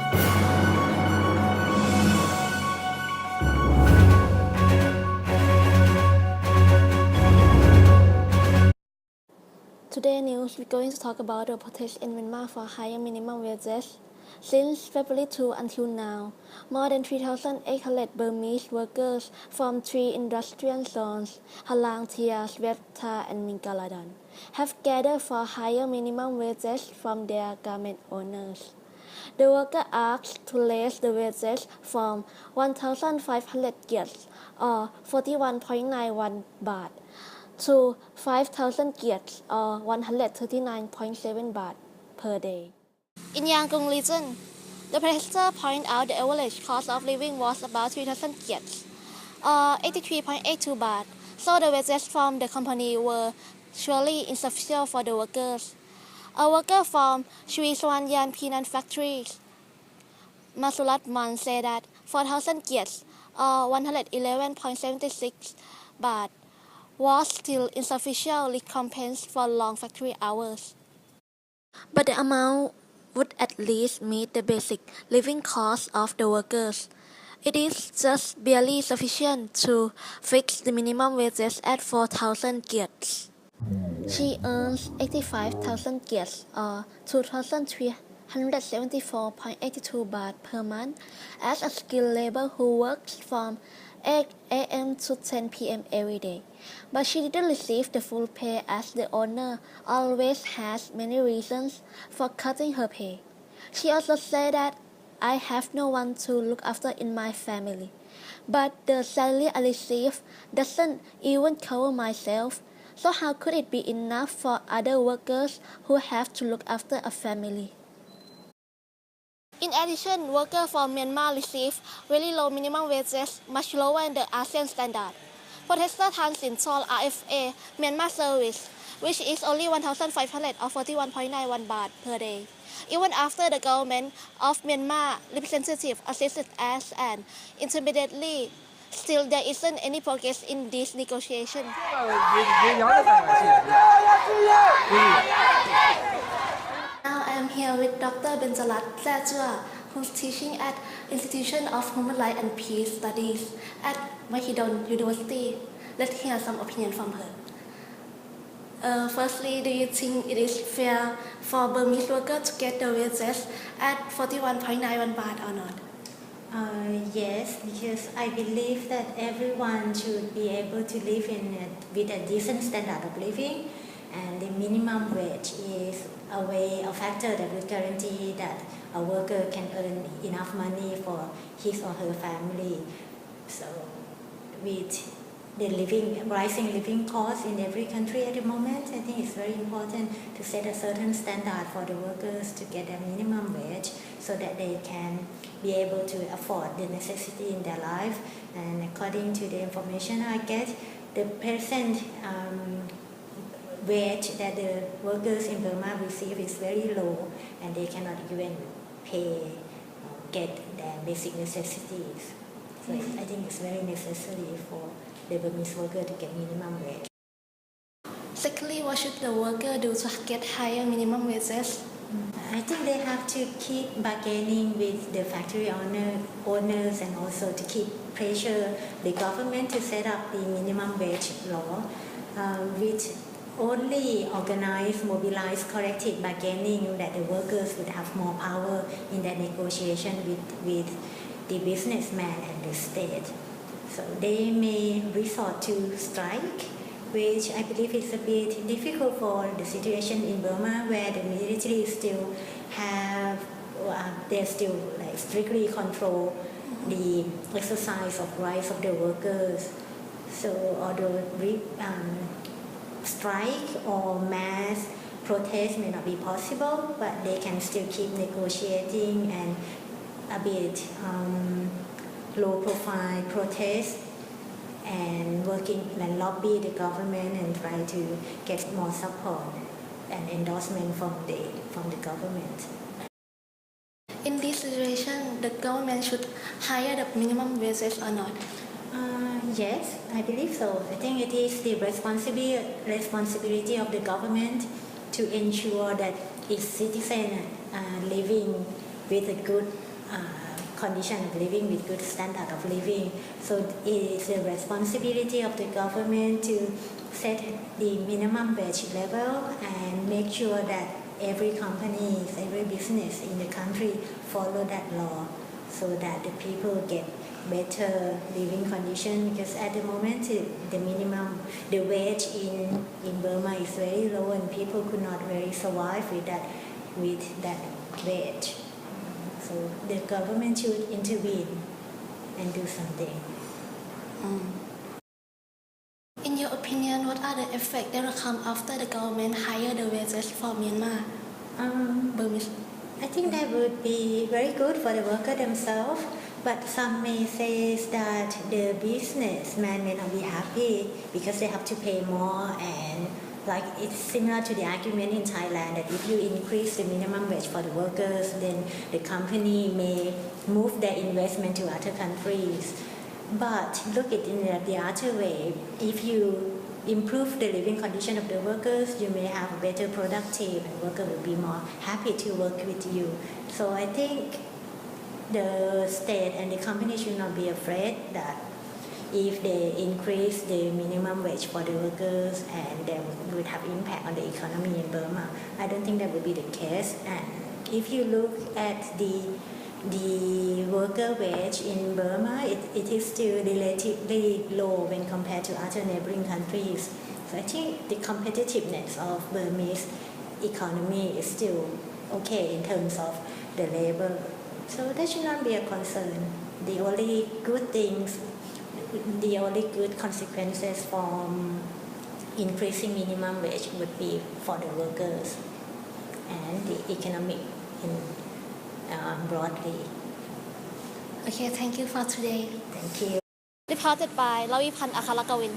Today news, we're going to talk about the protest in Myanmar for higher minimum wages. Since February 2 until now, more than 3,800 Burmese workers from three industrial zones, Halang, Tias, Veta, and Mingaladon, have gathered for higher minimum wages from their garment owners. The worker asked to raise the wages from 1,500 kyats or 41.91 baht to 5,000 kyats or 139.7 baht per day. In Yangon region, the protester pointed out the average cost of living was about 3,000 kyats or 83.82 baht, so the wages from the company were surely insufficient for the workers. A worker from Sri Swanyan Peanut Factory, Masulat Man, said that 4,000 kyats or 111.76 baht was still insufficient recompense for long factory hours. But the amount would at least meet the basic living costs of the workers. It is just barely sufficient to fix the minimum wages at 4,000 kyats. She earns 85,000 kyats or 2,374.82 baht per month as a skilled labor who works from 8 a.m. to 10 p.m. every day. But she didn't receive the full pay as the owner always has many reasons for cutting her pay. She also said that I have no one to look after in my family. But the salary I receive doesn't even cover myself, so how could it be enough for other workers who have to look after a family? In addition, workers from Myanmar receive very low minimum wages, much lower than the ASEAN standard. Protester Tan Sin told RFA Myanmar Service, which is only 1,500 or 41.91 baht per day. Even after the government of Myanmar representative assisted as an intermediary, still there isn't any progress in this negotiation. Now I am here with Dr. Benjalat Zajua, who's teaching at Institution of Human Rights and Peace Studies at Mahidol University. Let's hear some opinion from her. Firstly, do you think it is fair for Burmese workers to get the wages at 41.91 baht or not? Yes, because I believe that everyone should be able to live with a decent standard of living, and the minimum wage is a factor that will guarantee that a worker can earn enough money for his or her family. So, with the rising living costs in every country at the moment, I think it's very important to set a certain standard for the workers to get a minimum wage so that they can be able to afford the necessity in their life. And according to the information I get, the present wage that the workers in Burma receive is very low, and they cannot even get their basic necessities. So I think it's very necessary for the Burmese worker to get minimum wage. Secondly, what should the worker do to get higher minimum wages? I think they have to keep bargaining with the factory owners and also to keep pressure the government to set up the minimum wage law, which only organized, mobilized, collective bargaining that the workers would have more power in their negotiation with the businessman and the state. So they may resort to strike, which I believe is a bit difficult for the situation in Burma, where the military still they still strictly control the exercise of rights of the workers. So although strike or mass protest may not be possible, but they can still keep negotiating and a bit low-profile protest and working and lobby the government and try to get more support and endorsement from the government. In this situation, the government should hire the minimum wages or not? Yes, I believe so. I think it is the responsibility of the government to ensure that its citizens are living with a good condition of living, with good standard of living. So it is the responsibility of the government to set the minimum wage level and make sure that every company, every business in the country follow that law, so that the people get better living condition. Because at the moment the wage in Burma is very low, and people could not really survive with that wage. So the government should intervene and do something. In your opinion, what are the effects that will come after the government higher the wages for Myanmar? Burmese. I think that would be very good for the worker themselves, but some may say that the businessman may not be happy because they have to pay more, and like it's similar to the argument in Thailand that if you increase the minimum wage for the workers, then the company may move their investment to other countries. But look at it in the other way. If you improve the living condition of the workers, you may have a better productive, and worker will be more happy to work with you. So I think the state and the company should not be afraid that if they increase the minimum wage for the workers and then would have impact on the economy in Burma. I don't think that would be the case. And if you look at the worker wage in Burma, it is still relatively low when compared to other neighboring countries. So I think the competitiveness of Burmese economy is still okay in terms of the labor. So that should not be a concern. The only good consequences from increasing minimum wage would be for the workers and the economic broadly. Okay, thank you for today. Thank you. Reported by ลวิพันธ์ อัครกวิน